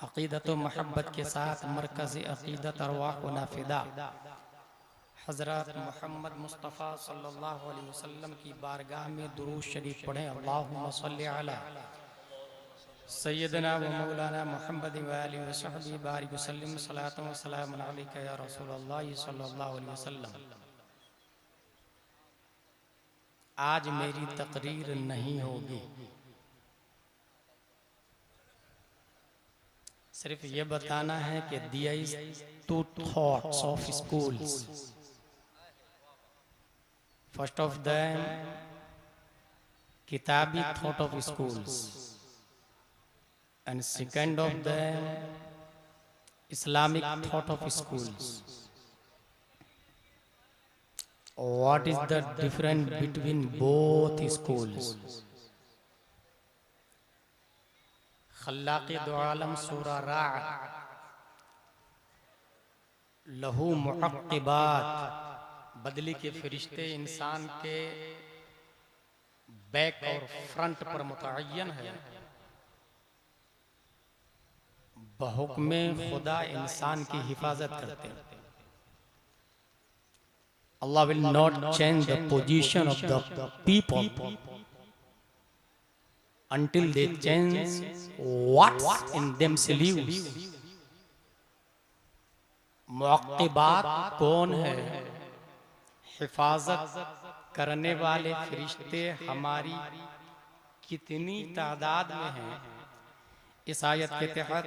अक़ीदत मोहब्बत के साथ मरकज़ अक़ीदत अरवाहुना फ़िदा हज़रत मोहम्मद मुस्तफ़ा सल्लल्लाहु अलैहि वसल्लम की बारगाह में दुरूद शरीफ पढ़ें। अल्लाहुम्मा सल्लि अला सय्यदना व मौलाना मुहम्मद व आलिहि व सहबिहि बारिक वसल्लम सलातन व सलामुन अलैका या रसूलल्लाह सल्लल्लाहु अलैहि वसल्लम। आज मेरी तकरीर नहीं होगी, सिर्फ ये बताना है कि दिया is two thoughts of schools. First of them किताबी thought of schools and second of them Islamic thought of schools. What is the difference between both schools? खल्लाक़ दो आलम सूरा राअद लहू मुअक्क़िबात बदली के फरिश्ते इंसान के बैक और फ्रंट पर मुतअय्यन है। बहुक्मे खुदा इंसान की हिफाजत करते हैं। Allah will not change the position of the people until they change what's in themselves. मुअक्क़िबात कौन है? हिफाजत करने वाले फरिश्ते हमारी कितनी तादाद में हैं? इस आयत के तहत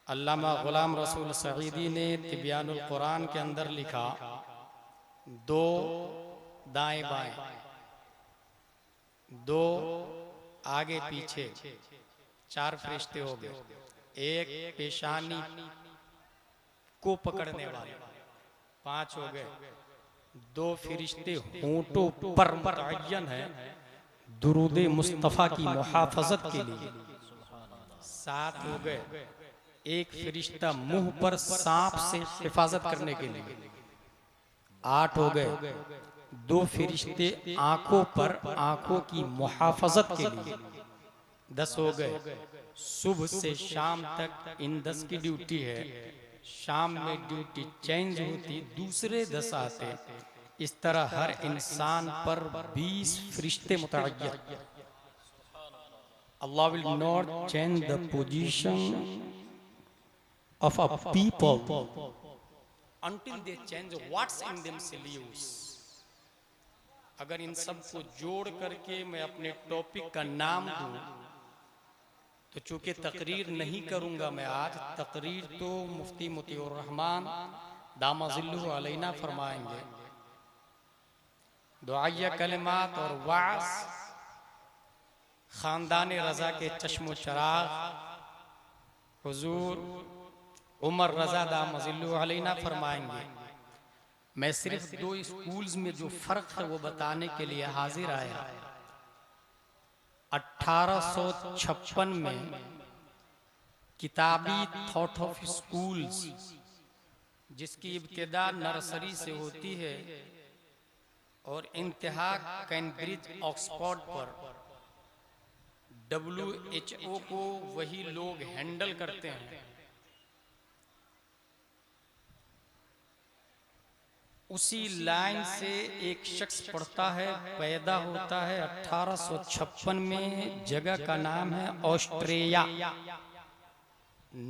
अल्लामा गुलाम रसूल सईदी ने तिब्यानुल कुरान के अंदर लिखा, दो दाएं बाएं, दो आगे पीछे, चार फरिश्ते हो गए। एक पेशानी को पकड़ने वाले, पांच हो गए। दो फरिश्ते होंठों पर मुतअय्यन है दुरूद मुस्तफ़ा की मुहाफ़ज़त के लिए, सात हो गए। एक फरिश्ता मुंह पर सांप से हिफाजत करने के लिए, आठ हो गए। दो फरिश्ते आंखों पर आंखों की मुहाफ़ज़त के लिए, 10 हो गए। सुबह से शाम तक इन 10 की ड्यूटी है। शाम में ड्यूटी चेंज होती, दूसरे 10 आते। इस तरह हर इंसान पर 20 फरिश्ते मुतअय्यन। Allah will not change the position of a people until they change what's in themselves. अगर इन सब को जोड़ करके मैं अपने टॉपिक का नाम दूं तो चूंकि तकरीर नहीं करूंगा मैं आज, तकरीर तो मुफ्ती मोतिउर रहमान दामजिल्लुहु अलैना फरमाएंगे। दुआया कलिमात और वास खानदान रजा के चश्मो चराग हुजूर उमर रजा दामजिल्लुहु अलैना फरमाएंगे। मैं सिर्फ 2 स्कूल्स में जो फर्क है वो बताने के लिए हाजिर आया। 1856 में किताबी थॉट ऑफ स्कूल्स, जिसकी इब्तिदा नर्सरी से होती है और इंतहा कैम्ब्रिज ऑक्सफोर्ड पर WHO को वही लोग हैंडल करते हैं। उसी लाइन से एक शख्स पढ़ता है, पैदा होता है 1856 में। जगह का नाम है Australia,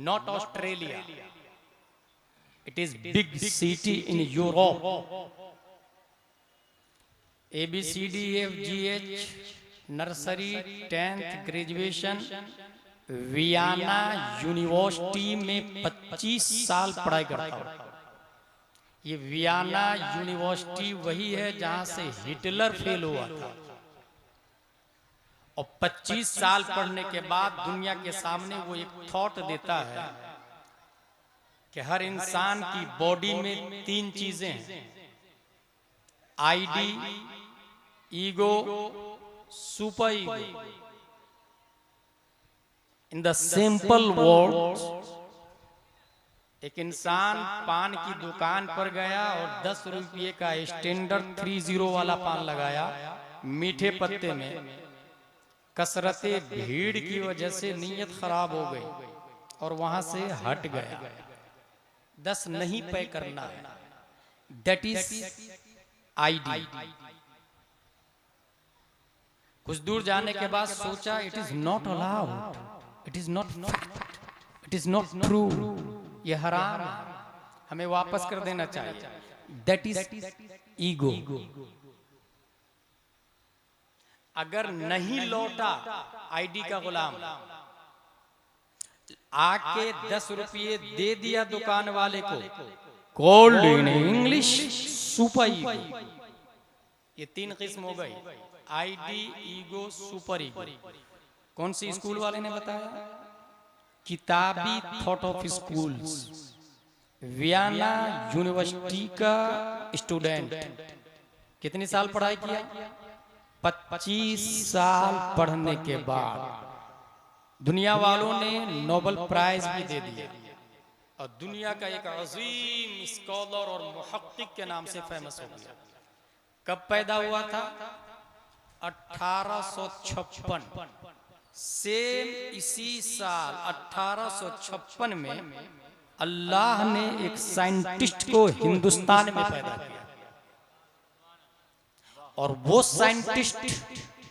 not Australia. It is big city in Europe. ABCDEFGH nursery 10th graduation Vienna university में 25 साल पढ़ाई करता हूं। ये वियना यूनिवर्सिटी वही है जहां से हिटलर फेल हुआ था। और 25 साल पढ़ने के बाद दुनिया के सामने वो एक थॉट देता है कि हर इंसान की बॉडी में 3 चीजें हैं, ID, ego, super ego. In the simple words, एक इंसान पान की दुकान पर गया और 10 रुपये का स्टैंडर्ड 30 वाला पान लगाया मीठे पत्ते में। कसरते भीड़ की वजह से नीयत खराब हो गई और वहां से हट गया। 10 नहीं पे करना है, दैट इज आईडी। कुछ दूर जाने के बाद सोचा it is not allowed, it is not fact, it is not true, ये हराम है, हमें वापस कर देना चाहिए। That is ego. अगर नहीं लौटा आईडी का गुलाम, आके 10 रुपये दे दिया दुकान वाले को, called in English super ego. ये 3 किस्म हो गई, आईडी, ईगो, सुपर ईगो। कौन सी स्कूल वाले ने बताया? किताबी thought of schools, Vienna university का स्टूडेंट। कितने साल पढ़ाई किया? 25 साल पढ़ने के बाद दुनिया वालों ने नोबेल प्राइज भी दे दिया और दुनिया का एक अजीम स्कॉलर और मुहक्किक के नाम से फेमस हो गया। कब पैदा हुआ था? 1856। सेम इसी साल 1856 में अल्लाह ने एक साइंटिस्ट को हिंदुस्तान में पैदा किया और वो साइंटिस्ट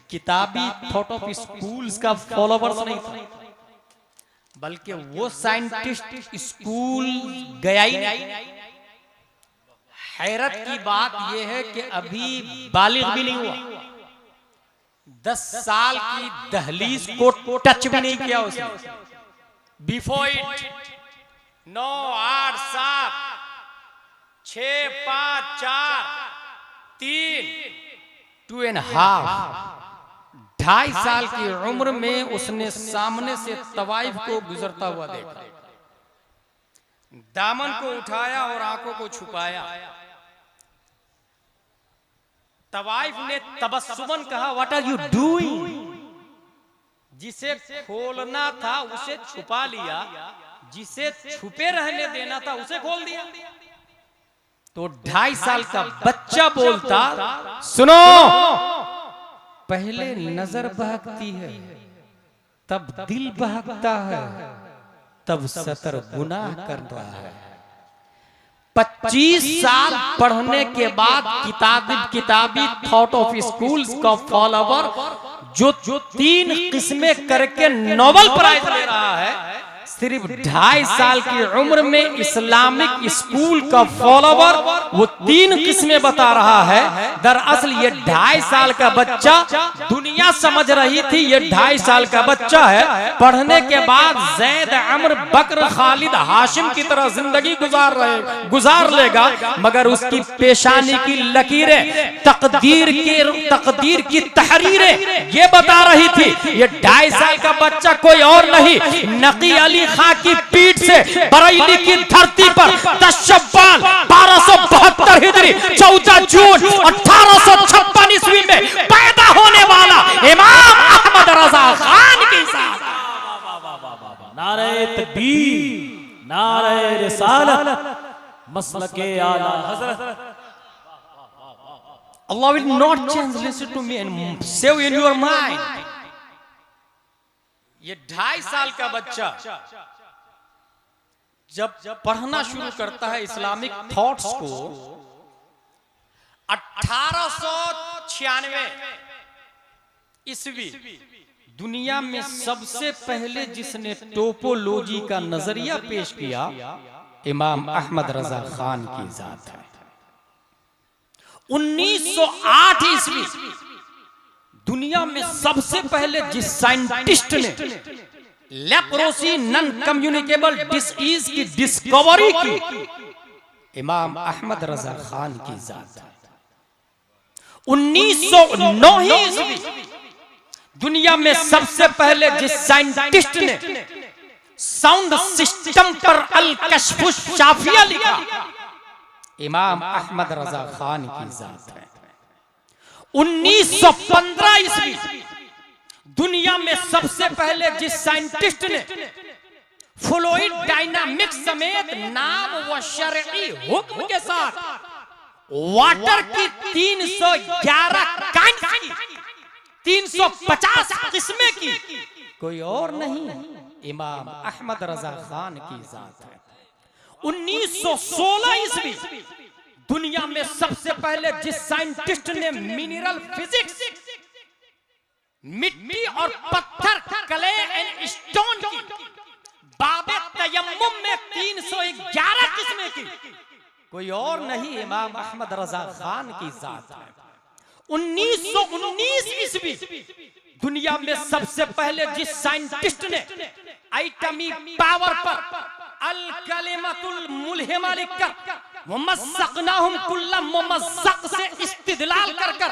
किताबी थॉट ऑफ स्कूल्स का फॉलोवर्स नहीं था, बल्कि वो साइंटिस्ट स्कूल गया ही नहीं। हैरत की बात यह है कि अभी बालिग भी नहीं हुआ, 10 साल की दहलीज को टच भी नहीं किया उसने। बिफोर इट 9, 8, 7, 6, 5, 4, 3, 2.5 2.5 साल की उम्र में उसने सामने से तवाइफ को गुजरता हुआ देखा, दामन को उठाया और आंखों को छुपाया। तवाइफ ने तबस्सुमन कहा, व्हाट आर यू डूइंग? जिसे खोलना था उसे छुपा लिया, जिसे छुपे रहने देना था उसे खोल दिया। तो 2.5 साल का बच्चा बोलता, सुनो, पहले नजर बहकती है, तब दिल बहकता है, तब सतर गुनाह कर रहा है। 25 साल पढ़ने के बाद किताबी थॉट ऑफ स्कूल्स का फॉलोवर जो 3 किस्में करके नोबेल प्राइज ले रहा है, सिर्फ 2.5 साल की उम्र में इस्लामिक स्कूल का फॉलोवर वो 3 किस्में बता रहा है। दरअसल ये 2.5 साल का बच्चा, दुनिया समझ रही थी ये 2.5 साल का बच्चा है, पढ़ने के बाद जैद, अम्र, बकर, खालिद, हाशिम की तरह जिंदगी गुजार लेगा, मगर उसकी पेशानी की लकीरें, तकदीर की तहरीरें ये बता रही थी ये 2.5 साल का बच्चा कोई और नहीं, नकी अली खां की पीठ से बरेली की धरती पर 10 शव्वाल 1272 हिजरी 14 जून 1856 ईस्वी में पैदा होने वाला इमाम अहमद रजा खान के साथ। नारे रिसालत मसलके आला हज़रत। Allah will not change. Listen to me and save in your mind. ये 2.5 साल का बच्चा जब पढ़ना शुरू करता है इस्लामिक थॉट्स को, 1896 ईस्वी दुनिया में सबसे पहले जिसने टोपोलॉजी का नजरिया पेश किया इमाम अहमद रजा खान की जात है। 1908 ईस्वी दुनिया में सबसे पहले जिस साइंटिस्ट ने लेप्रोसी नॉन कम्युनिकेबल डिसीज की डिस्कवरी की इमाम अहमद रजा खान की जात है। 1909 ईस्वी दुनिया में सबसे पहले जिस साइंटिस्ट ने साउंड सिस्टम पर अल कश्फ शाफिया लिखा इमाम अहमद रजा खान की जात है। 1915 ईस्वी दुनिया में सबसे पहले जिस साइंटिस्ट ने फ्लूइड डायनामिक्स समेत नाम व शरई हुक्म के साथ वाटर की 311 काइंड की 350 किस्में की कोई और नहीं इमाम अहमद रजा खान की जात है। 1916 ईस्वी दुनिया में सबसे पहले जिस साइंटिस्ट ने मिनरल फिजिक्स मिट्टी और पत्थर क्ले एंड स्टोन की बाबे तयम्मुम में 311 किस्में की कोई और नहीं इमाम अहमद रजा खान की जात है। 1919 ईस्वी दुनिया में सबसे पहले जिस साइंटिस्ट ने एटमी पावर पर अल कलिमतुल मुल्हिमा लिखकर मुमस्सकनाहुम कुल्ला मुमस्सक से इस्तिदलाल कर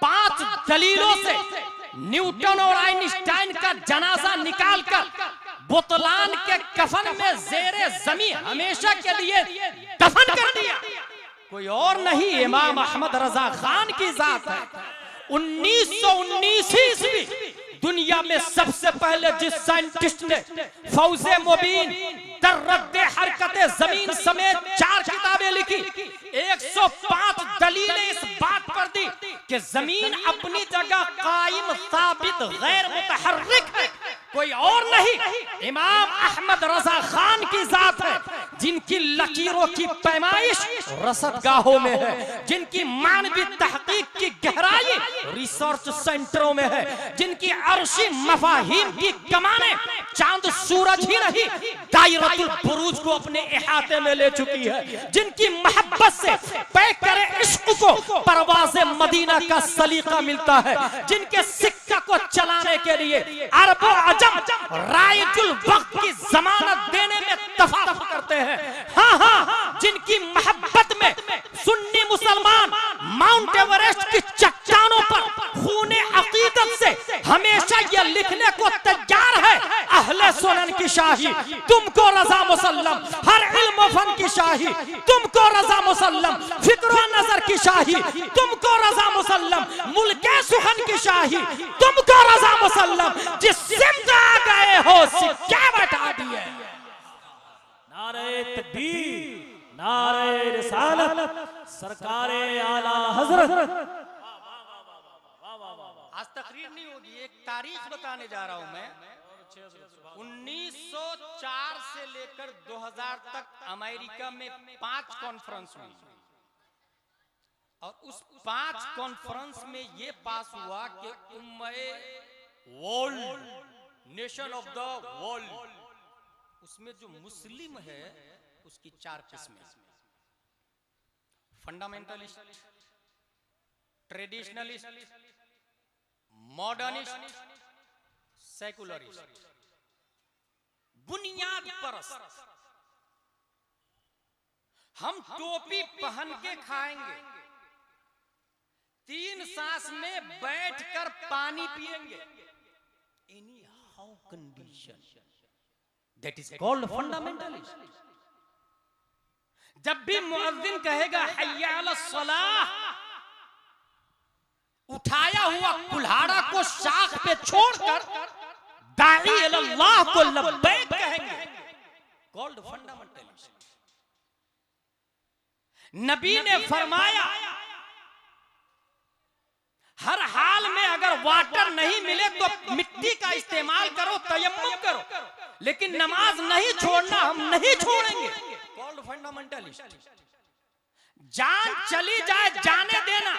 5 दलीलों से न्यूटन और आइंस्टाइन का जनाजा निकालकर बुतलान के कफन में जेरे जमीन हमेशा के लिए दफन कर दिया कोई और नहीं इमाम अहमद रजा खान की जात है। 1919 ईस्वी दुनिया में सबसे पहले जिस साइंटिस्ट ने फौजे मुबीन दर्रदे हरकते जमीन समेत 4 किताबें लिखी 105 दलीलें इस बात पर दी कि जमीन अपनी जगह कायम साबित गैर मुतहर्रिक है कोई और नहीं इमाम अहमद रजा खान की जात है। जिनकी लकीरों की पैमाइश रसदगाहों में है, जिनकी मानवी तहकीक की गहराई रिसर्च सेंटरों में है, जिनकी अर्शी मफाहिम की कमाने चांद सूरज ही नहीं दायरतुल बुरूज को अपने इहाते में ले चुकी है, जिनकी मोहब्बत से पैक करे इश्क को परवाज़े मदीना का सलीका मिलता है, जिनके सिक्का को चलाने के लिए अरब अजम रायजुल वक्त की जमानत देने में तफावत करते हैं। हाँ हाँ, जिनकी मोहब्बत में सुन्नी मुसलमान माउंट एवरेस्ट की चट्टानों पर खूने अकीदत से हमेशा यह लिखने को तैयार है अहले सुनन की शाही तुमको रजा मुसल्लम, हर इल्म फन की शाही तुमको रजा मुसल्लम, फिक्र नजर की शाही तुमको रजा मुसल्लम, मुल्के सुखन की शाही तुमको रजा मुसल्लम, जिस सिमत आ गए हो सिक्के बता दिए। नारे तकबीर, नारे रिसालत, सरकारे आला हजरत। आज तकरीर नहीं होगी, एक तारीख बताने जा रहा हूं मैं। 1904 से लेकर 2000 तक अमेरिका में 5 कॉन्फ्रेंस हुई और उस 5 कॉन्फ्रेंस में ये पास हुआ कि उम्मे world nation of the world उसमें जो मुस्लिम है उसकी 4 किस्में, फंडामेंटलिस्ट, ट्रेडिशनलिस्ट, मॉडर्निस्ट, सेकुलरिस्ट, बुनियाद परस्त। हम टोपी पहन के खाएंगे, 3 सांस में बैठकर पानी पिएंगे, any how condition, that is called fundamentalist. जब भी मुअज्जिन कहेगा हय्या अला सलाह, उठाया हुआ कुल्हाड़ा को शाख पे छोड़कर दाई अल्लाह को लब्बैक कहेंगे, कॉल्ड फंडामेंटलिस्ट। नबी ने फरमाया हर हाल में अगर वाटर नहीं मिले तो मिट्टी का इस्तेमाल करो, तयम्मुम करो, लेकिन नमाज नहीं छोड़ना, हम नहीं छोड़ेंगे। Called fundamentalist. जान चली जाए जाने देना,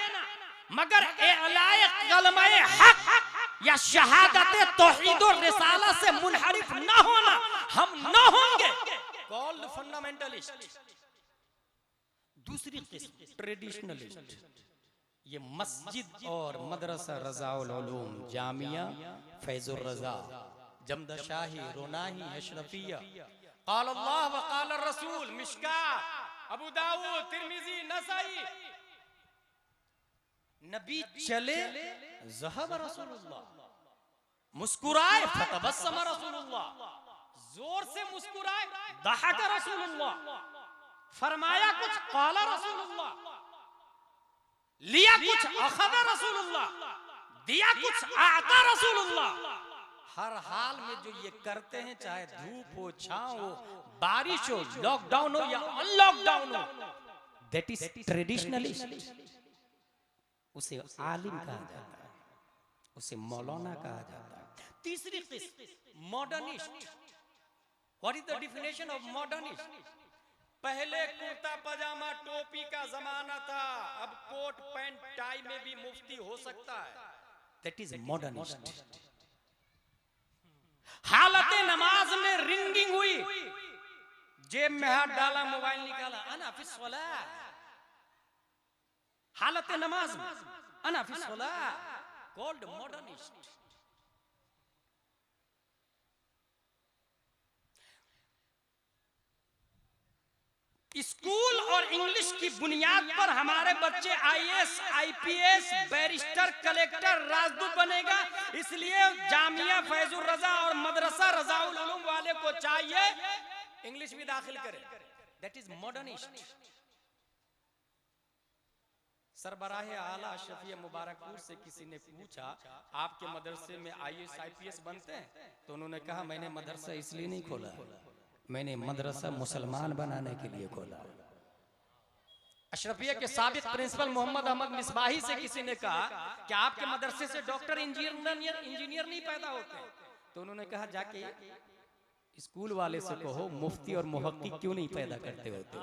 मगर एलाए कलमाए हक या शहादत तौहीद और रिसाला से मुनहरिफ ना होना, हम ना होंगे। Called fundamentalist. दूसरी किस्म ट्रेडिशनलिस्ट। ये मस्जिद और मदरसा रज़ाउल उलूम, जामिया फैजुर रज़ा, जमदशाही, रोनाही, अशरफिया, क़ाल अल्लाह व क़ाल रसूल, मिशका, अबू दाऊद, तिर्मिज़ी, नसाई। नबी चले ज़हब रसूलुल्लाह, मुस्कुराए फतबस्सम रसूलुल्लाह, जोर से मुस्कुराए दहक रसूलुल्लाह, फरमाया कुछ क़ाल रसूलुल्लाह, लिया कुछ अखज़ रसूलुल्लाह, दिया कुछ आता रसूलुल्लाह। हर हाल में जो ये करते हैं, चाहे धूप हो, छांव हो, बारिश हो, लॉकडाउन हो या अनलॉकडाउन हो, दैट इज ट्रेडिशनलिस्ट। उसे आलिम कहा जाता है, उसे मौलाना कहा जाता है। तीसरी किस्म modernist. What is the definition of modernist? पहले कुर्ता पजामा टोपी का जमाना था, अब कोट पैंट टाई में भी मुफ्ती हो सकता है। That is modernist. हालत नमाज में रिंगिंग हुई, जेब में हाथ डाला, मोबाइल निकाला, अना फिस सलाह। हालत नमाज में अना फिस सलाह, कॉल्ड मॉडर्निस्ट। स्कूल और इंग्लिश की बुनियाद पर हमारे बच्चे आईएएस, आईपीएस, बैरिस्टर, कलेक्टर, राजदूत बनेगा। इसलिए जामिया फैजुर रजा और मदरसा रजाउल उलूम वाले को चाहिए इंग्लिश भी दाखिल करे। That is modernist. सरबराह आला अशरफिया मुबारकपुर से किसी ने पूछा, आपके मदरसे में आईएएस, आईपीएस बनते हैं? तो उन्होंने कहा, मैंने मदरसा इसलिए नहीं खोला, मैंने मदरसा मुसलमान बनाने के लिए खोला। अशरफिया के साबिक प्रिंसिपल मोहम्मद अहमद मिसबाही से किसी ने कहा कि आपके मदरसे से डॉक्टर, इंजीनियर नहीं पैदा होते? तो उन्होंने कहा, जाके स्कूल वाले से कहो मुफ्ती और मुहक्किक क्यों नहीं पैदा करते होते?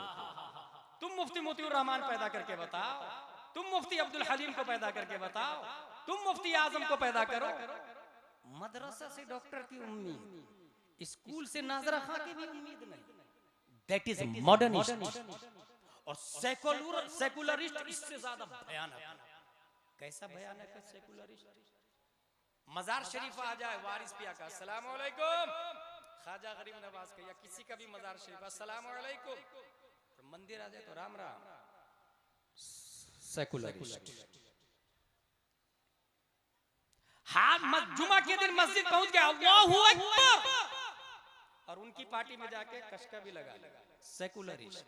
तुम मुफ्ती मोतियुर रहमान पैदा करके बताओ, तुम मुफ्ती अब्दुल हलीम को पैदा करके बताओ, तुम मुफ्ती आजम को पैदा करो। मदरसा से डॉक्टर की उम्मीद, स्कूल से नाजरा खां की भी उम्मीद नहीं। That is modernist. और सेकुलरिस्ट इससे ज्यादा भयानक। कैसा भयानक है सेकुलरिस्ट? मजार शरीफ आ जाए, वारिस पिया का अस्सलाम वालेकुम, ख्वाजा गरीब नवाज का या किसी का भी मजार शरीफ अस्सलाम वालेकुम, तो मंदिर आ जाए तो राम राम। सेकुलरिस्ट। हाँ, जुमा के दिन मस्जिद पहुंच गया, अल्लाहू अकबर, और उनकी पार्टी में जाके कशका भी लगा। सेकुलरिस्ट।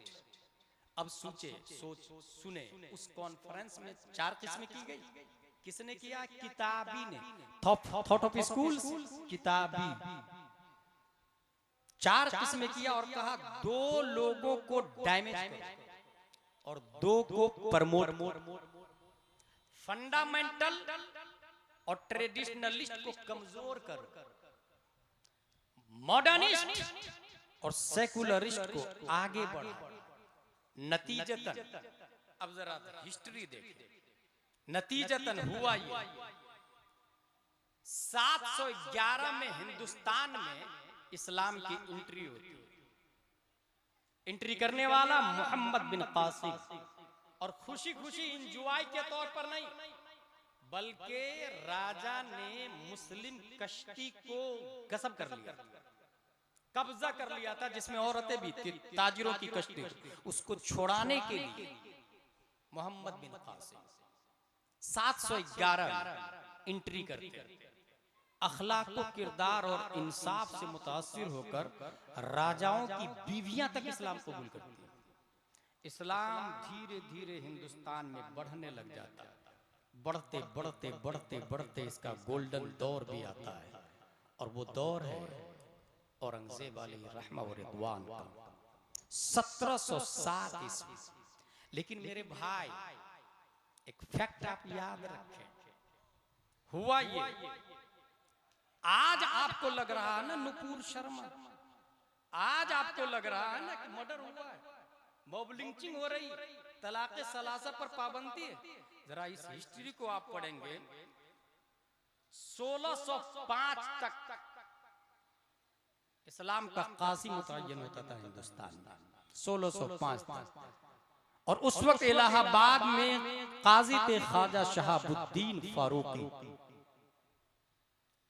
अब सुने, उस कॉन्फ्रेंस में 4 किस्में की गई। किसने किया? किताबी ने। थॉट ऑफ स्कूल, किताबी। 4 किस्में किया और कहा 2 लोगों को डैमेज करो और 2 को प्रमोट। फंडामेंटल और ट्रेडिशनलिस्ट को कमजोर करो, मॉडर्निस्ट और सेकुलरिस्ट को आगे बढ़ाओ। नतीजतन, अब जरा हिस्ट्री देखें, नतीजतन हुआ ये 711 में हिंदुस्तान में इस्लाम की एंट्री होती है। एंट्री करने वाला मोहम्मद बिन कासिम, और खुशी खुशी इंजॉय के तौर पर नहीं, बल्कि राजा ने मुस्लिम कश्ती को गस्ब कर लिया, कब्जा कर लिया था, जिसमें औरतें भी थी, ताजिरों की कश्ती। उसको छुड़ाने के लिए मोहम्मद बिन कासिम 711 एंट्री करते, अखलाक, किरदार और इंसाफ से मुतासिर होकर राजाओं की बीवियां तक इस्लाम कबूल करती है। इस्लाम धीरे धीरे हिंदुस्तान में बढ़ने लग जाता है। बढ़ते बढ़ते बढ़ते बढ़ते इसका गोल्डन दौर भी आता है, और वो दौर है औरंगजेब अलैहि रहमा व रिदवान का 1707 ईस्वी। लेकिन मेरे भाई एक फैक्ट आप याद रखें, हुआ ये, आज आपको लग रहा है ना नुपुर शर्मा, आज आपको लग रहा है ना कि मर्डर हुआ है, मॉब लिंचिंग हो रही, तलाक़े सलासा पर पाबंदी है। जरा इस हिस्ट्री को आप पढ़ेंगे, 1605 तक इस्लाम का काजी मुतय्यन होता था हिंदुस्तान में, 1605 तक। और उस वक्त इलाहाबाद में काजी थे ख्वाजा शहाबुद्दीन फारूकी।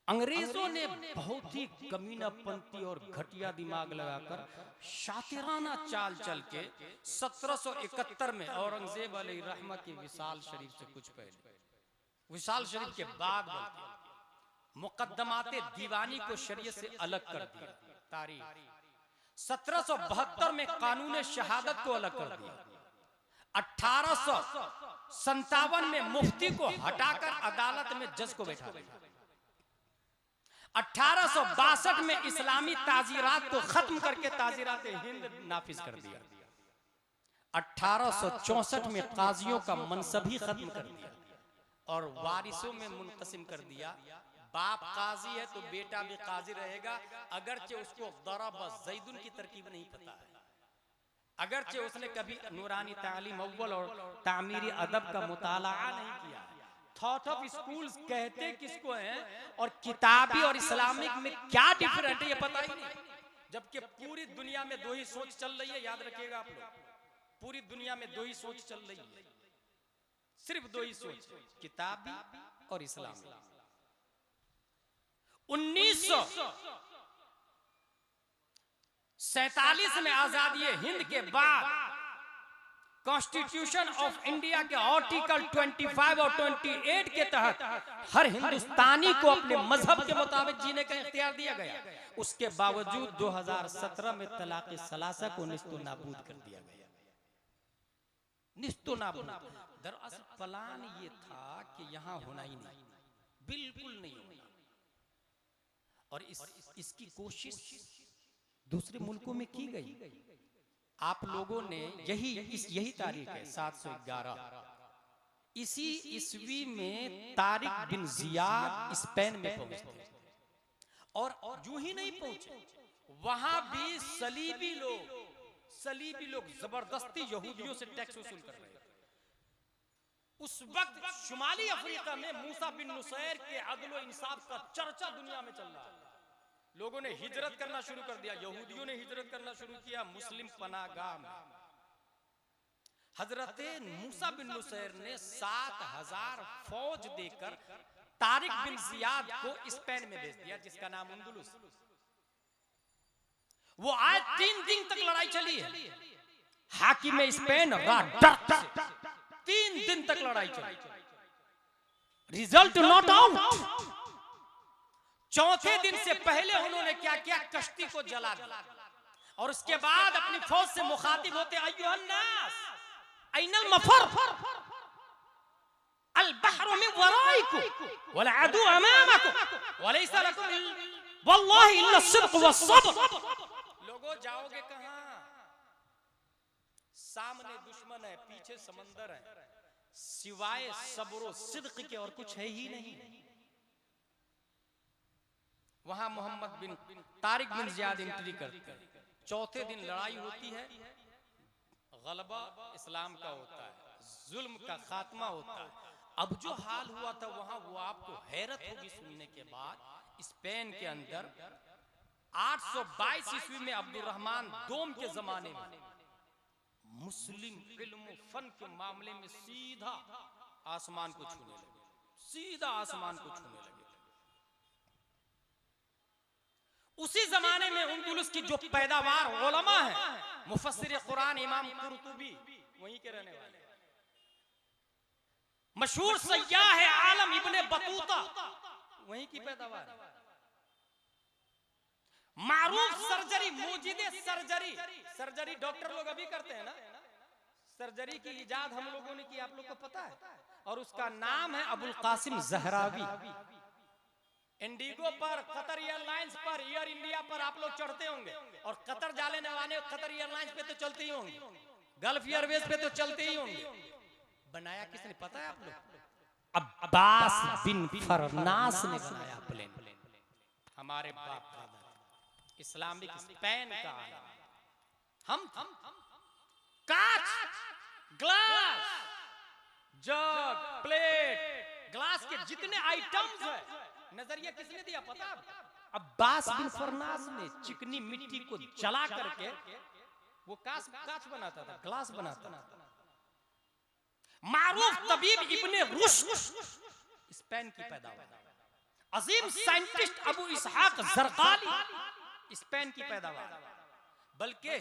अंग्रेजों ने बहुत ही कमीनापंती और घटिया दिमाग लगाकर शातिराना चाल चल के 1771 में औरंगजेब अलैहि रहमा की विशाल शरीफ से कुछ पहले, विशाल शरीफ के बाद मुकद्दमाते दीवानी को शरीयत से अलग कर दिया। तारीख 1772 में कानून शहादत को अलग कर दिया। 1857 में मुफ्ती को हटाकर अदालत में जज को बैठा दिया। 1862 में इस्लामी ताजीरात को खत्म करके ताजीरात हिंद नाफिज कर दिया। 1864 में काजियों का मनसब ही खत्म कर दिया और वारिसों में मुनकसिम कर दिया। बाप काजी है तो बेटा भी काजी रहेगा, अगरचे उसको दरब ज़ैदुन की तरकीब नहीं पता है, अगरचे उसने कभी नूरानी तालीम अव्वल और तामीरी अदब का मुताला नहीं किया। थॉट ऑफ स्कूल्स कहते किसको हैं और किताबी और इस्लामिक में क्या डिफरेंट है ये पता ही नहीं, जबकि पूरी दुनिया में दो ही सोच चल रही है। याद रखिएगा आप लोग, पूरी दुनिया में दो ही सोच चल रही है, सिर्फ दो ही सोच, किताबी और इस्लामी। 1947 में आजादी हिंद के बाद कॉन्स्टिट्यूशन ऑफ इंडिया के आर्टिकल 25 और 28 के तहत हर हिंदुस्तानी को अपने मजहब के मुताबिक जीने का इख्तियार दिया गया। उसके बावजूद 2017 में तलाक़े सलासा को निस्तो नाबूद कर दिया गया। निस्तो नाबूद। दरअसल प्लान ये था कि यहां होना ही नहीं, बिल्कुल नहीं होना, और इसकी कोशिश दूसरे मुल्कों में की गई। आप लोगों ने यही तारीख है 711, इसी ईस्वी में तारिक बिन जियाद स्पेन में पहुंचते, और जो ही नहीं पहुंचे, वहां भी सलीबी लोग जबरदस्ती यहूदियों से टैक्स वसूल कर रहे थे। उस वक्त शुमाली अफ्रीका में मूसा बिन नुसैर के अदल व इंसाफ का चर्चा दुनिया में चल रहा है। लोगों ने हिजरत करना शुरू कर दिया, यहूदियों ने हिजरत करना शुरू किया मुस्लिम पनागाह में। हजरत मूसा बिन नुसैर ने 7000 फौज देकर तारिक बिन जियाद को स्पेन में भेज दिया, जिसका नाम अंदलुस। वो आज 3 दिन तक लड़ाई चली है। हाकिम स्पेन 3 दिन तक लड़ाई चली, रिजल्ट नॉट आउट। चौथे दिन से पहले उन्होंने क्या किया, कश्ती को जला दिया, और उसके बाद अपनी फौज से मुखातिब होते, अय्युहन्नास ऐनल मफर अल बहरु मिन वराइकुम वल अदु अमामकुम वलैसा लकुम वल्लाहि इल्ला सिद्क़ वस्सब्र। लोगों जाओगे कहां? सामने दुश्मन है, पीछे समंदर है, सिवाय सब्र और सिद्क़ के और कुछ है ही नहीं। वहां मोहम्मद बिन तारिक बिन जियाद एंट्री करते हैं। चौथे दिन लड़ाई होती है, गलबा इस्लाम का होता है, जुल्म का खात्मा होता है। अब जो हाल हुआ था वहां, वो आपको हैरत होगी सुनने के बाद। स्पेन के अंदर 822 ईस्वी में अब्दुर्रहमान दोम के जमाने में मुस्लिम इल्म फन के मामले में सीधा आसमान को छूने लगे, सीधा आसमान को छूने लगे। उसी जमाने में अंदलुस की जो पैदावार उलमा है, मुफस्सिर कुरान इमाम कुर्तुबी वहीं के रहने वाले, मशहूर सय्याह है आलम इब्ने बतूता वहीं की पैदावार, मारूफ सर्जरी मोजिदे सर्जरी डॉक्टर लोग अभी करते हैं ना, सर्जरी की इजाद हम लोगों ने की, आप लोग को पता है, और उसका नाम है अबुल कासिम ज़हरावी। इंडिगो पर, कतर एयरलाइंस पर, एयर इंडिया पर आप लोग चढ़ते होंगे, और कतर जाने वाले कतर एयरलाइंस पे तो चलते ही होंगे, गल्फ एयरवेज पे तो चलते ही होंगे। बनाया किसने पता है आप लोग? अब्बास बिन फरनास ने बनाया प्लेन। हमारे बाप दादा इस्लामिक स्पेन का आया। हम कांच, ग्लास, जग, प्लेट, ग्लास के जितने आइटम्स है, नजरिया किसने दिया पता? अब्बास बिन फरनास ने चिकनी मिट्टी को जला करके वो कांच बनाता था, ग्लास बनाता था। मारूफ तबीब इब्ने रुश्द स्पेन की पैदावार, अजीम साइंटिस्ट अबू इसहाक ज़रक़ाली स्पेन की पैदावार। बल्कि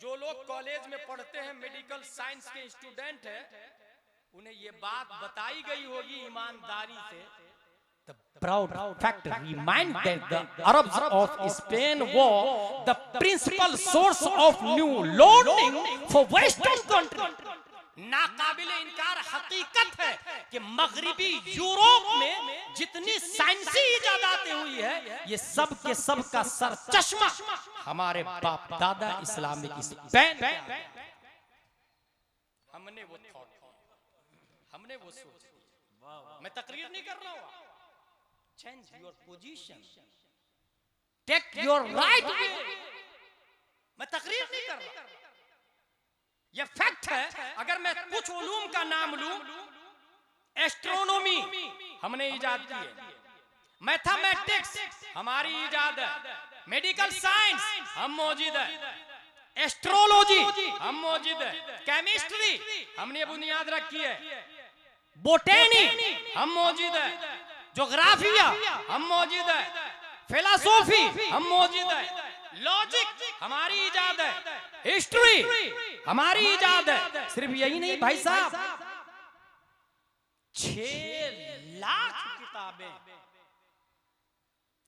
जो लोग कॉलेज में पढ़ते हैं, मेडिकल साइंस के स्टूडेंट हैं, उन्हें ये बात बताई गई होगी ईमानदारी से। The proud fact remind that the Arabs of Spain were the principal source of new learning for Western country. नाकाबिले इनकार हकीकत है कि मगरिबी यूरोप में जितनी साइंसी इजादातें हुई है, ये सब के सब का सर चश्मा हमारे बाप दादा इस्लामिक स्पेन। हमने वो थॉट, हमने वो सोच। मैं तकरीर नहीं कर रहा हूँ। Change your position, take your right way। मैं तकरीर नहीं कर रहा, ये फैक्ट है। अगर मैं कुछ उलूम का नाम लूं, एस्ट्रोनॉमी हमने इजाद की है, मैथमेटिक्स हमारी इजाद है, मेडिकल साइंस हम मौजूद है, एस्ट्रोलॉजी हम मौजूद है, केमिस्ट्री हमने बुनियाद रखी है, बोटेनी हम मौजूद है, ज्योग्राफिया हम मौजूद है, फिलोसॉफी हम मौजूद है, लॉजिक हमारी इजाद है, हिस्ट्री हमारी इजाद है। सिर्फ यही नहीं भाई साहब, 6 लाख किताबें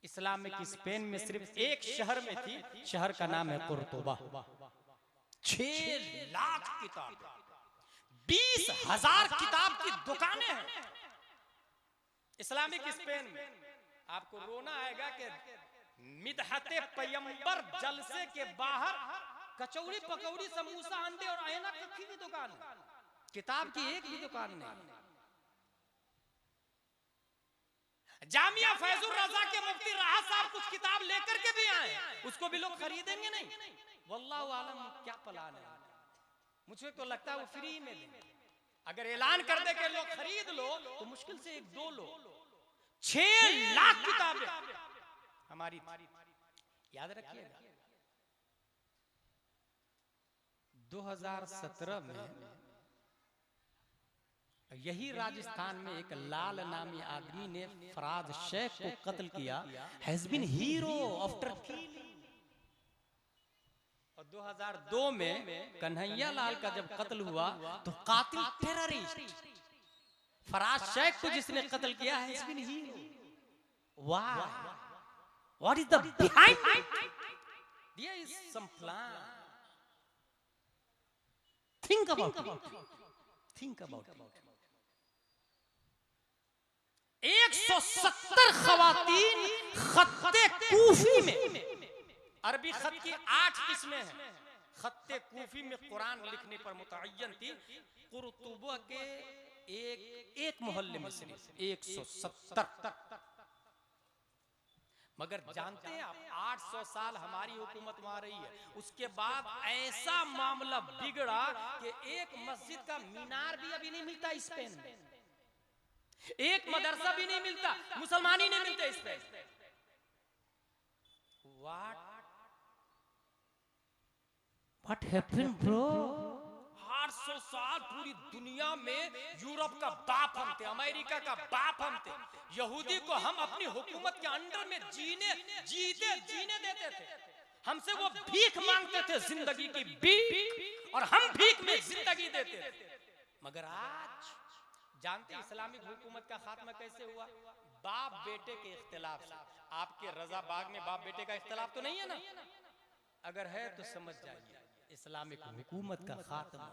इस्लामिक स्पेन में सिर्फ एक शहर में थी, शहर का नाम है कुर्तुबा। 6 लाख किताब, 20,000 किताब की दुकानें हैं इस्लामिक स्पेन में। आपको रोना आएगा कि मिदहते पैगंबर जलसे के बाहर कचौड़ी, पकौड़ी, समोसा, अंडे और ऐना की भी दुकान है, किताब की एक भी दुकान नहीं। जामिया फैजुर रजा के मुफ्ती राहत साहब कुछ किताब लेकर के भी आए, उसको भी लोग खरीदेंगे नहीं। वल्लाहु आलम क्या प्लान है, मुझे तो लगता है वो फ्री में देंगे। अगर ऐलान कर दे के लोग खरीद लो तो मुश्किल से 1-2 लो। 6 लाख किताबें हमारी, याद रखिएगा। 2017 में यही राजस्थान में एक लाल नामी आदमी ने फराज शेख को कत्ल किया, has been hero after killing. और 2002 में कन्हैया लाल का जब कत्ल हुआ तो कातिल टेररिस्ट फराज शेख को जिसने कत्ल किया है, हैज बीन हीरो। वाह, what is the behind? There is some plan. Think about it, think about it. 170 खवातीन खत्ते कूफी में, अरबी खत की 8 किस्में हैं, खत्ते कूफी में कुरान लिखने पर मुतअय्यन थी। कुर्तुबा के एक मोहल्ले में सिर्फ 170। मगर जानते हैं आप, 800 साल हमारी हुकूमत वहां रही है, उसके बाद ऐसा मामला बिगड़ा कि एक मस्जिद का मीनार भी अभी नहीं मिलता स्पेन में, एक मदरसा भी नहीं मिलता, मुसलमान ही नहीं मिलते स्पेन। What happened, bro? 800 साल पूरी दुनिया में यूरोप का बाप हम थे, अमेरिका का बाप हम थे। यहूदी को हम अपनी हुकूमत के अंडर में जीने देते थे, हमसे वो भीख मांगते थे, जिंदगी की भीख, और हम भीख में जिंदगी देते थे। मगर आज जानते इस्लामिक हुकूमत का खात्मा कैसे हुआ? बाप बेटे के इख्तिलाफ से। आपके रजा बाग में बाप बेटे का इख्तिलाफ तो नहीं है ना? अगर है तो समझ जाइए, इस्लामिक हुकूमत का खात्मा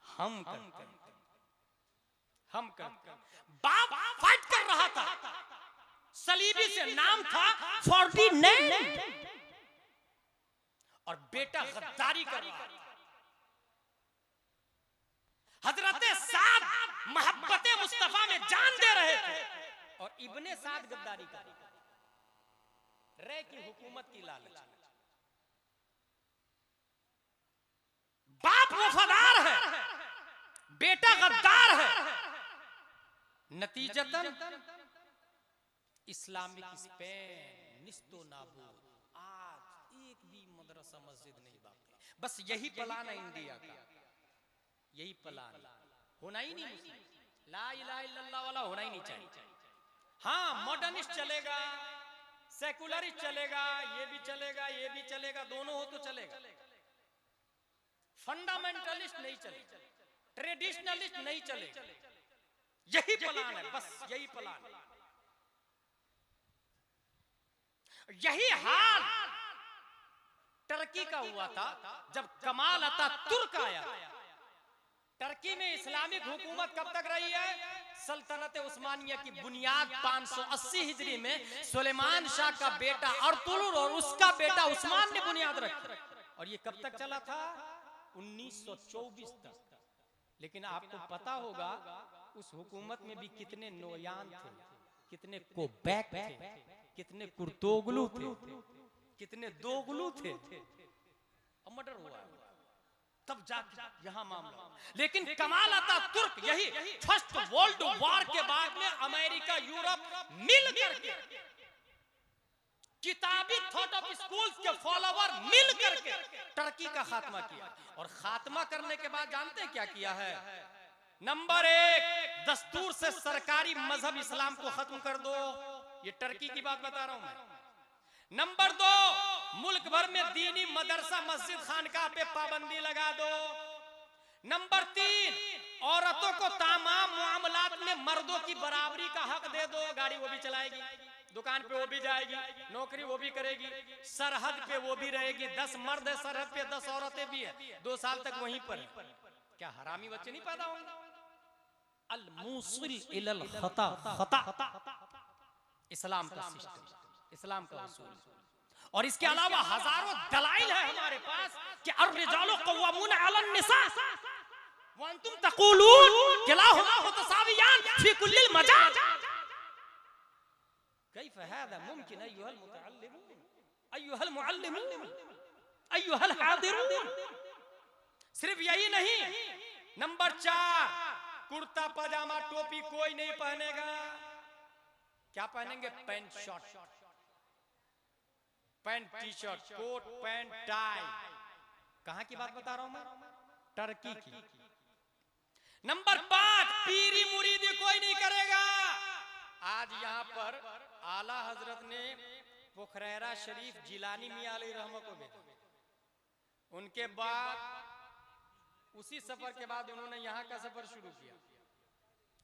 हम करते। बाप फाइट कर रहा था सलीबी से नाम था फर्डिनेंड, और बेटा गद्दारी कर रहा था। हजरते साद मोहब्बते मुस्तफा में जान दे रहे थे और इब्ने साद गद्दारी कर रहा था। रे की हुकूमत की लालच, बाप वफादार है, बेटा गद्दार है, नतीजतन इस्लामिक स्पेन निस्तो नाबूद, आज एक भी मदरसा मस्जिद नहीं बाकी। बस यही प्लान है इंडिया का, यही प्लान होना ही नहीं, मुस्लिम ला इलाहा इल्लल्लाह वाला होना ही नहीं चाहिए। हाँ, मॉडर्निस्ट चलेगा, सेकुलरिस्ट चलेगा, ये भी चलेगा, ये भी चलेगा, दोनों हो तो चलेगा। फंडामेंटलिस्ट नहीं चलेगा, ट्रेडिशनलिस्ट नहीं चलेगा। यही प्लान है, बस यही प्लान। यही हाल टर्की का हुआ था जब कमाल अतातुर्क आया। टर्की में इस्लामिक हुकूमत कब तक रही है? सल्तनत उस्मानिया की बुनियाद 580 हिजरी में सुलेमान शाह का बेटा अर्तुगरुल और उसका बेटा उस्मान ने बुनियाद रखी, और ये कब तक चला था? 1924 तक। लेकिन आपको पता होगा उस हुकूमत में भी कितने नोयान थे, कितने कोबैक थे, कितने कुर्तोगलू थे, कितने दोगलू थे। मर्डर हुआ तब जाके यहाँ मामला। लेकिन कमाल अतातुर्क यही फर्स्ट वर्ल्ड वॉर के बाद में अमेरिका यूरोप मिल करके, किताबी थॉट ऑफ स्कूल्स के फॉलोवर मिल करके टर्की का खात्मा किया। और खात्मा करने के बाद जानते हैं क्या किया है? नंबर 1, दस्तूर से सरकारी मजहब इस्लाम को खत्म कर दो। ये टर्की की बात बता रहा हूं मैं। नंबर 2, मुल्क भर में दीनी मदरसा मस्जिद खानकाह पे पाबंदी लगा दो। नंबर 3, औरतों को तमाम मामलात में मर्दों की बराबरी का हक दे दो। गाड़ी वो भी चलाएगी, दुकान पे वो भी जाएगी, नौकरी वो भी करेगी, सरहद पे वो भी रहेगी। 10 मर्द है सरहद पे, 10 औरतें भी है, 2 साल तक वहीं पर। क्या हरामी बच्चे नहीं पैदा होंगे? अल मूसिल इलल खता, खता इस्लाम का सिस्टम, इस्लाम का उसूल। और इसके अलावा हजारों दलाइल है हमारे पास कि अर्रिजालु क़व्वामून अलन निसा व अंतुम तक़ूलून किलाहुमा मुतसावियान फी कुल्लिल मजाल। कैफ़ हाज़ा मुमकिन अय्युहल मुतअल्लिमून अय्युहल मुअल्लिमून अय्युहल हाज़िरून। सिर्फ यही नहीं, नंबर 4, कुर्ता पजामा टोपी कोई नहीं पहनेगा। क्या पहनेंगे? Pant shirt, pant T shirt, coat pant tie. कहां की बात बता रहा हूं मैं? टर्की की। नंबर 5, पीरी मुरीदी कोई नहीं करेगा। आज यहां पर आला हजरत ने पोखरेरा शरीफ जिलानी मियां अलैहि रहमत को भेजा। उनके बाद उसी सफर के बाद उन्होंने यहाँ का सफर शुरू किया,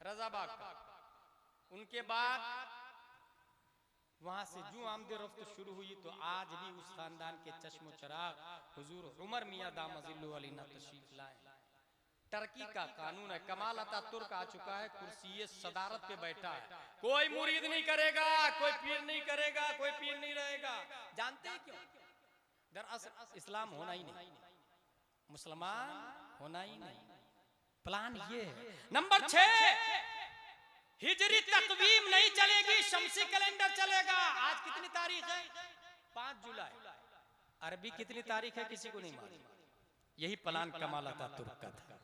रजाबाग का। उनके बाद वहां से जो आमदे रफ्त शुरू हुई, तो आज भी उस खानदान के चश्मो चराग हुजूर उमर मियां दामजिल्लु अलैना तशरीफ लाए। टर्की का कानून है, कमाल अतातुर्क आ चुका है, कुर्सी सदारत पे बैठा है। कोई मुरीद नहीं करेगा, कोई पीर नहीं करेगा, कोई पीर नहीं रहेगा। जानते हैं क्यों? दरअसल इस्लाम होना ही नहीं, मुसलमान होना ही नहीं। प्लान ये है। नंबर 6, हिजरी तकवीम नहीं चलेगी, शमसी कैलेंडर चलेगा। आज कितनी तारीख है? 5 जुलाई। अरबी कितनी तारीख है किसी को नहीं मालूम। यही प्लान कमाल अतातुर्क का था,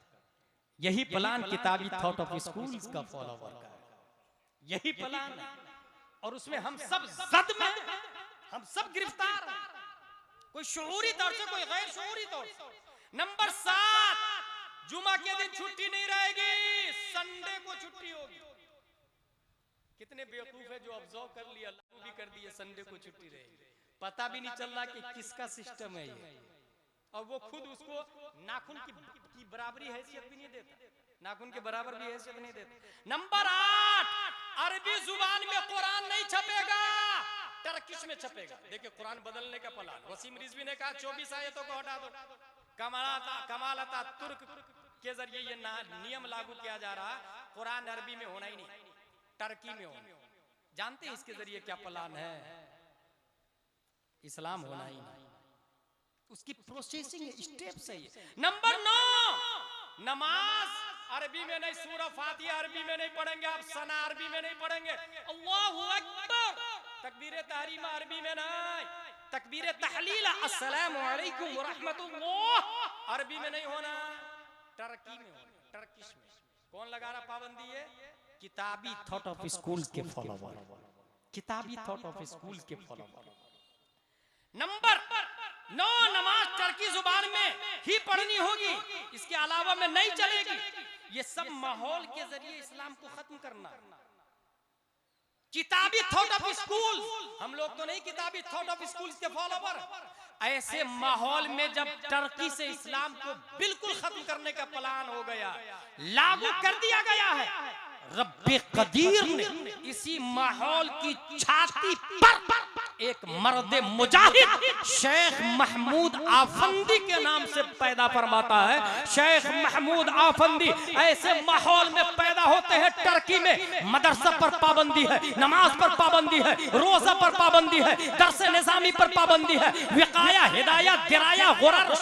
यही प्लान किताबी थॉट ऑफ स्कूल्स का फॉलोवर का है, यही प्लान है। और उसमें हम सब जद में, हम सब गिरफ्तार हैं, कोई शऊरी तौर से, कोई गैर शऊरी तौर से। नंबर 7, जुमा के दिन छुट्टी नहीं रहेगी, संडे को छुट्टी होगी। कितने बेवकूफ है जो ऑब्जर्व कर लिया, लागू भी कर दिया, संडे को छुट्टी रहेगी। पता भी नहीं चल रहा कि किसका सिस्टम है ये। और वो खुद उसको नाखून की बराबरी हैसियत भी नहीं देता, नाखून के बराबर भी हैसियत नहीं देता। नंबर 8, अरबी जुबान में कुरान नहीं छपेगा, टर्किश में छपेगा। देखिए कुरान बदलने का प्लान। वसीम रिजवी ने कहा 24 आयतों को हटा दो। कमाल अतातुर्क के जरिए ये नियम लागू किया जा रहा है, कुरान अरबी में होना ही नहीं, टर्की में होना। जानते हैं इसके जरिए क्या प्लान है? इस्लाम होना ही नहीं, उसकी प्रोसेसिंग स्टेप सही है। नंबर 9, नमाज अरबी में नहीं, सूरा फातिहा अरबी में नहीं पढ़ेंगे आप, सना अरबी में नहीं पढ़ेंगे, अल्लाहु अकबर तकबीर तहरीमा अरबी में नहीं, तकबीर तहलील अस्सलामु अलैकुम व रहमतुल्लाह अरबी में नहीं होना, टर्की में होना, टर्किश में। कौन लगा रहा पाबंदी है? किताबी थॉट ऑफ स्कूल के फॉलोवर, किताबी थॉट ऑफ स्कूल के फॉलोवर। नंबर 9, नमाज टर्की जुबान में ही पढ़नी होगी, इसके अलावा में नहीं चलेगी। ये सब माहौल के जरिए इस्लाम को खत्म करना। किताबी थॉट ऑफ स्कूल, हम लोग तो नहीं किताबी थॉट ऑफ स्कूल के फॉलोवर। ऐसे माहौल में जब टर्की से इस्लाम को बिल्कुल खत्म करने का प्लान हो गया, लागू कर दिया गया है, रब्बे कदीर ने इसी माहौल की छाती पर एक मर्द मुजाहिद शेख महमूद आफंदी के नाम से पैदा फरमाता है। शेख महमूद आफंदी ऐसे माहौल में पैदा होते हैं टर्की में, मदरसा पर पाबंदी है, नमाज पर पाबंदी है, रोजा पर पाबंदी है, दर्स निज़ामी पर पाबंदी है, विकाया हिदायत दिराया गुरर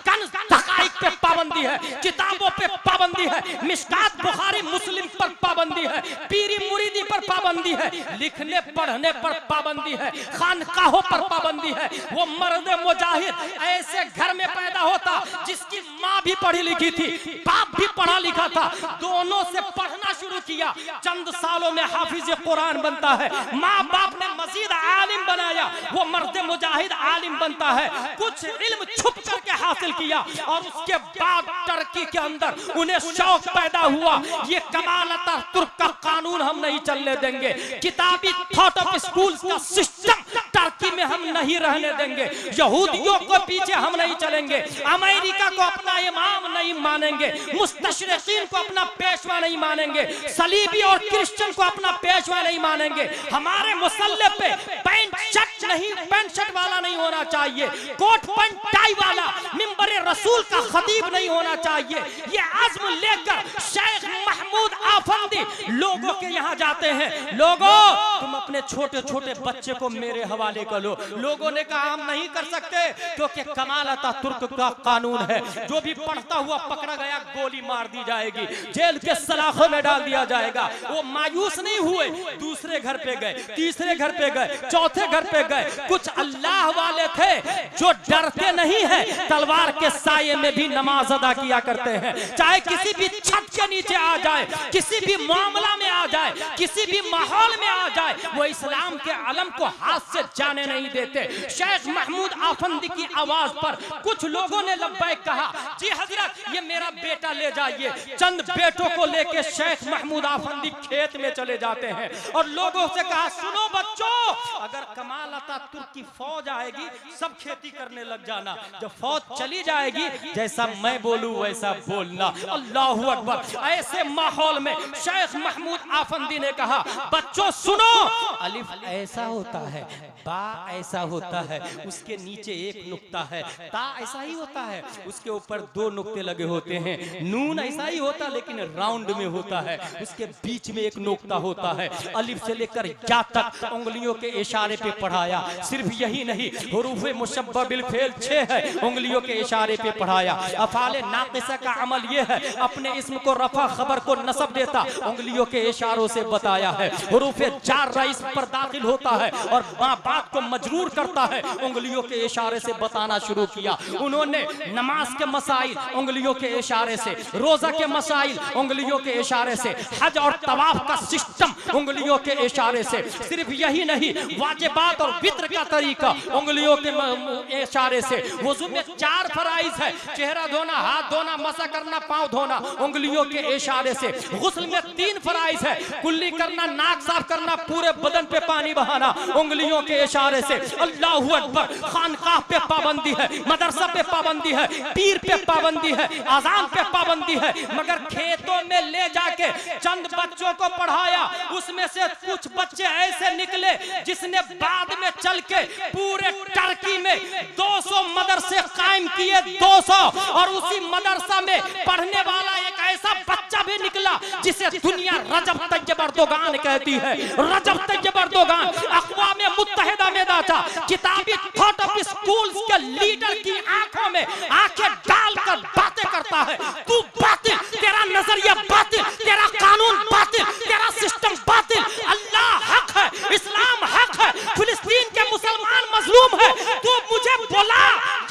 कंज हक़ाइक़ पे पाबंदी है, किताबों पे पाबंदी है, मिशकात बुखारी मुस्लिम पर पाबंदी है, पीरी मुरीदी पर पाबंदी है, लिखने पढ़ने पर पाबंदी है, खानकाहों पर पाबंदी है। वो मर्द मुजाहिद ऐसे घर में पैदा होता जिसकी माँ भी पढ़ी लिखी थी, बाप भी पढ़ा लिखा था, दोनों से पढ़ना शुरू किया, चंद सालों में हाफिज कुरान बनता है, माँ बाप ने मजीद आलिम बनाया, वो मर्द मुजाहिद आलिम बनता है, कुछ इल्म छुप करके हासिल किया और उसके बाद टर्की के अंदर उन्हें शौक पैदा हुआ, ये कमाल अतातुर्क का कानून हम नहीं चलने देंगे, किताबी थॉट ऑफ स्कूल का सिस्टम टर्की में हम नहीं रहने देंगे, यहूदियों को पीछे हम नहीं चलेंगे, अमेरिका को अपना इमाम नहीं मानेंगे, मुस्तशरिकीन को अपना पेशवा नहीं मानेंगे, सलीबी और क्रिश्चियन को अपना पेशवा नहीं मानेंगे, हमारे मुसल्ले पे पैंट शर्ट नहीं, पैंट शर्ट वाला नहीं होना चाहिए, कोट पैंट टाई वाला मिंबरे रसूल का खतीब नहीं होना चाहिए। ये आज़्म लेकर शेख महमूद आफंदी लोगों के यहाँ जाते हैं, लोगों तुम अपने छोटे छोटे बच्चे को मेरे हवाले कर लो। लोगों ने कहा हम नहीं कर सकते क्योंकि कमाल अतातुर्क का कानून है, जो भी पढ़ता हुआ पकड़ा गया गोली मार दी जाएगी, जेल के सलाखों में डाल दिया जाएगा। वो मायूस नहीं हुए, दूसरे घर पे गए, तीसरे घर पे गए, चौथे घर पे गए, कुछ अल्लाह वाले थे जो डरते नहीं है, तलवार के साये में भी नमाज अदा किया करते हैं, चाहे किसी भी छत के नीचे आ जाए, किसी भी मामला में आ जाए, किसी भी माहौल में आ जाए, वो इस्लाम के अलम को हाथ से जाने नहीं देते। शेख महमूद आफंदी की आवाज पर कुछ लोगों ने लब्बैक कहा, जी हजरत ये मेरा बेटा ले जाइए। चंद बेटों को लेके शेख महमूद आफंदी खेत में चले जाते हैं और लोगों से कहा सुनो बच्चों, अगर कमाल अतातुर्क की फौज आएगी सब खेती करने लग जाना, जब फौज चली जाएगी जैसा मैं बोलूं वैसा बोलना। अल्लाहू अकबर। ऐसे माहौल में शेख महमूद आफंदी ने कहा बच्चों सुनो, अलिफ ऐसा होता है, बा ऐसा होता है, उसके नीचे एक नुक्ता है, ता ऐसा ही होता है, उसके ऊपर दो नुक्ते लगे होते हैं, नून ऐसा ही होता लेकिन राउंड में होता है, उसके बीच में एक नुक्ता होता है। अलिफ से लेकर या तक उंगलियों के इशारे पे पढ़ाया। सिर्फ यही नहीं, हुरूफ मुशब्बह बिल फेल 6 है, उंगलियों के इशारे पे पढ़ाया। अफाले नाक़िसा का अमल ये है, अपने इस्म को रफा खबर को नसब देता, उंगलियों के इशारों से बताया है। हुरूफ जार रईस पर दाखिल होता है और बात को मजरूर करता है, उंगलियों के इशारे से बताना शुरू किया। उन्होंने नमाज के मसाइल उंगलियों के इशारे से, रोजा के मसाइल उंगलियों के इशारे से, हज और तवाफ का सिस्टम उंगलियों के इशारे से। सिर्फ यही नहीं, वाजिबात और वित्र का तरीका उंगलियों के इशारे से। वुज़ू में 4 फराइज है, चेहरा धोना, हाथ धोना, मसा करना, पांव धोना, उंगलियों के इशारे से। गुस्ल में 3 फराइज है, कुल्ली करना, नाक साफ करना, पूरे बदन पे पानी बहाना, उंगलियों के इशारे से। अल्लाहू अकबर। खानकाह पे पाबंदी है, मदरसा पे पाबंदी है, पीर पे पाबंदी है, अज़ान पे पाबंदी है, मगर खेतों में ले जाके चंद बच्चों को पढ़ाया, उसमें से कुछ बच्चे ऐसे निकले जिसने बाद में चल के पूरे टर्की में 200 मदरसे कायम किए, 200। और उसी मदरसा में पढ़ने वाला एक ऐसा बच्चा बच्चा भी निकला जिसे दुनिया रजब तैयब अर्दोगान कहती है। रजब तैयब अर्दोगान अक़वाम मुत्तहिदा में था, किताबी थॉट ऑफ स्कूल्स के लीडर की आंखों में आंखें डालकर बातें करता है। तू बातिल, तेरा नजरिया बातिल, तेरा कानून बातिल, तेरा सिस्टम बातिल। अल्लाह हक है, इस्लाम हक है, फिलिस्तीन के मुसलमान मजलूम है। तू मुझे बोला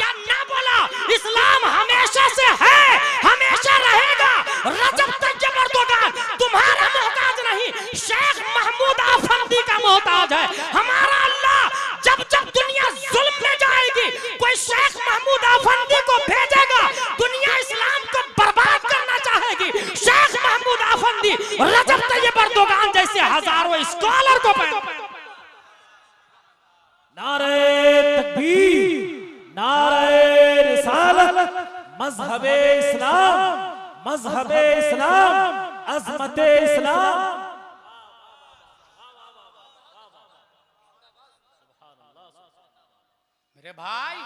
या ना बोला, इस्लाम हमेशा से है, हमेशा रहेगा। रजब तैयब अर्दोगान तुम्हारा मोहताज नहीं, शेख महमूद आफंदी का मोहताज है। हमारा अल्लाह जब जब दुनिया जुल्म में जाएगी, कोई शेख महमूद आफंदी को भेजेगा। दुनिया इस्लाम को बर्बाद करना चाहेगी, शेख महमूद आफंदी रजब तैयब अर्दोगान जैसे हजारों स्कॉलर को नारे तकबीर, नारे रिसालत, मजहबे इस्लाम, मजहबे इस्लाम, अज़मते इस्लाम। मेरे भाई,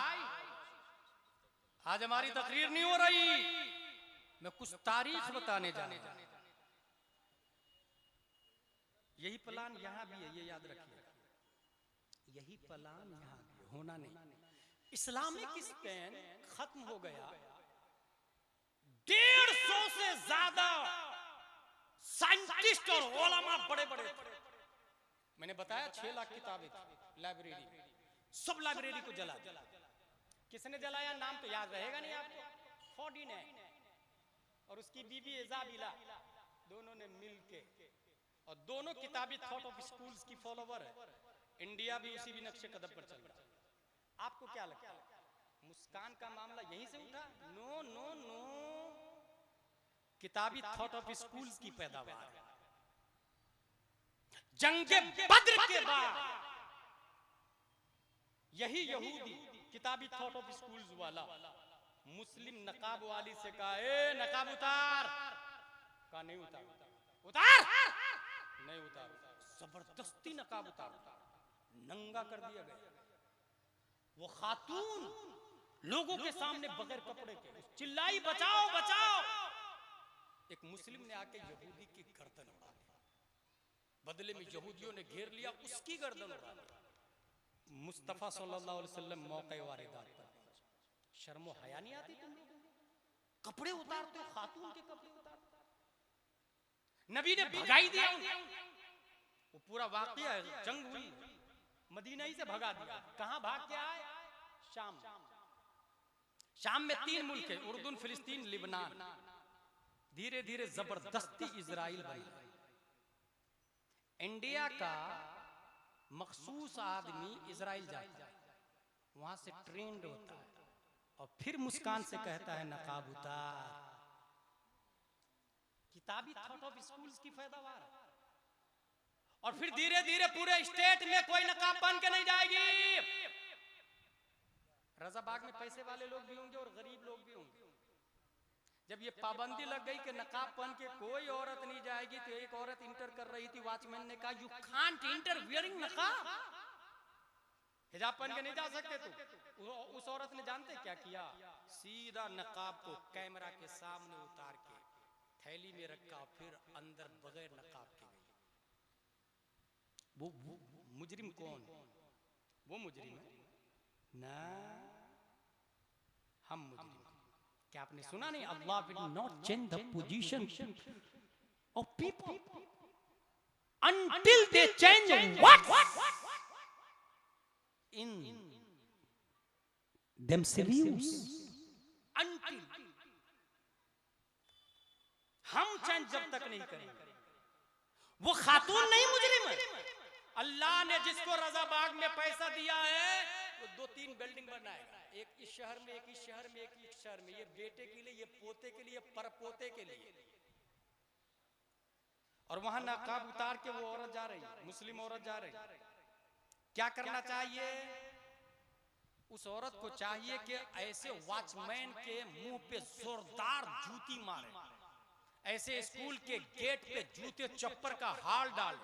आज हमारी तकरीर नहीं हो रही, मैं कुछ तारीख बताने जा रहा हूं। यही प्लान यहां भी है, ये याद रखिए। यही प्लान यहां भी होना नहीं। इस्लामिक स्पेन खत्म हो गया। 150 से ज्यादा साइंटिस्ट और उलमा बड़े बड़े, मैंने बताया 6 लाख किताबें थी लाइब्रेरी, सब लाइब्रेरी को जला दिया। किसने जलाया नाम तो याद रहेगा नहीं आपको, फर्डिनैंड और उसकी बीबी इजाबिला, दोनों ने मिलके, और दोनों किताबी थॉट ऑफ स्कूल्स की फॉलोवर है। इंडिया भी उसी भी नक्शे कदम पर चल रहा है। आपको क्या लगता है मुस्कान का मामला यहीं से उठा? नो नो नो, किताबी थॉट ऑफ स्कूल्स की पैदावार है। जंगे बद्र के बाद यही यहूदी किताबी थॉट ऑफ स्कूल्स वाला मुस्लिम नकाब वाली से कहा, ए नकाब उतार, का नहीं उतार, उतार नहीं उतार, जबरदस्ती नकाब उतार, नंगा कर दिया गया। वो खातून लोगों के सामने बगैर कपड़े के चिल्लाई, बचाओ बचाओ। एक मुस्लिम ने आके यहूदी की गर्दन उड़ा दी, बदले में यहूदियों ने घेर लिया, उसकी गर्दन उड़ा दी। मुस्तफा सल्लल्लाहु अलैहि वसल्लम मौके वारिदात पर, शर्मो हया नहीं आती तुम लोगों को? कपड़े उतारते हो, खातून के कपड़े उतारते। नबी ने भगाई दिया, वो पूरा वाकया है, जंग हुई, मदीना ही से भगा दिया। कहां भाग के आए? शाम। शाम में 3 मुल्क है, उर्दून, फिलिस्तीन, लिबनान। धीरे धीरे जबरदस्ती इजराइल बना। इंडिया का मखसूस आदमी इजराइल जाता है, वहां से ट्रेंड होता है, और फिर मुस्कान से कहता है नकाब उतार। किताबी थॉट ऑफ स्कूल्स की पैदावार। और फिर धीरे धीरे पूरे स्टेट में कोई नकाब पहन के नहीं जाएगी। रजाबाग में पैसे वाले लोग भी होंगे और गरीब लोग भी होंगे। जब ये पाबंदी लग गई कि नकाब पहन के कोई औरत नहीं जाएगी, तो एक औरत इंटर कर रही थी, वॉचमैन ने कहा यू कांट इंटर वियरिंग नकाब, हिजाब पहन के नहीं जा सकते। तो उस औरत ने जानते क्या किया? सीधा नकाब को कैमरा के सामने उतार के थैली में रखा, फिर अंदर बगैर नकाब के गई। वो मुजरिम कौन? वो मुजरिम है ना, हम मुजरिम। क्या आपने सुना नहीं? Allah will not change the position of people until they change what in themselves. Until हम चेंज जब तक नहीं करेंगे। वो खातून नहीं मुजरिम है। अल्लाह ने जिसको रजाबाग में पैसा दिया है, वो 2-3 बिल्डिंग बनाएगा, एक इस शहर में, एक इस शहर में, एक इस शहर में। ये बेटे के लिए, ये पोते के लिए, परपोते के लिए। और वहां नकाब उतार के वो औरत जा रही, मुस्लिम औरत जा रही। क्या करना चाहिए? उस औरत को चाहिए कि ऐसे वॉचमैन के मुंह पे जोरदार जूती मारे, ऐसे स्कूल के गेट पे जूते चप्पर का हाल डाल,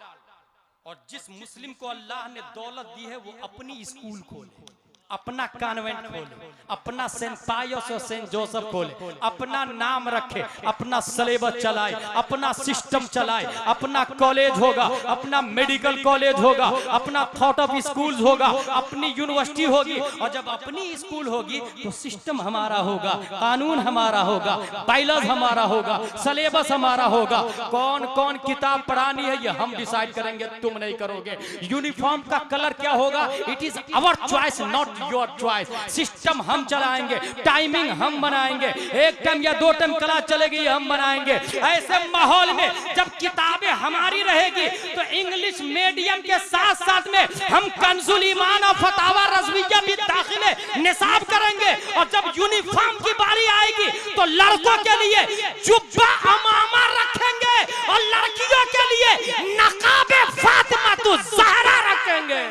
और जिस मुस्लिम को अल्लाह ने दौलत दी है वो अपनी स्कूल खोले, अपना कॉन्वेंट खोले, अपना सेंट पायस और सेंट जोसेफ खोले, अपना नाम रखे, अपना सिलेबस चलाए, अपना सिस्टम चलाए, अपना कॉलेज होगा, अपना मेडिकल कॉलेज होगा, अपना थॉट ऑफ स्कूल होगा, अपनी यूनिवर्सिटी होगी। और जब अपनी स्कूल होगी तो सिस्टम हमारा होगा, कानून हमारा होगा, बाइलॉज हमारा होगा, सिलेबस हमारा होगा। कौन कौन किताब पढ़ानी है ये हम डिसाइड करेंगे, तुम नहीं करोगे। यूनिफॉर्म का कलर क्या होगा, it is our choice not your choice. System हम चलाएंगे, टाइमिंग हम बनाएंगे, एक टाइम या 2 टाइम क्लास चलेगी हम बनाएंगे। ऐसे माहौल में जब किताबें हमारी रहेगी तो इंग्लिश मीडियम के साथ साथ में हम कंजुल ईमान और फतावा रज़विया भी दाखिले निसाब करेंगे। और जब यूनिफॉर्म की बारी आएगी तो लड़कों के लिए जुब्बा अमामा रखेंगे और लड़कियों के लिए नकाबे फातिमा तो ज़हरा रखेंगे।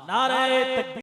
नारे तकबीर।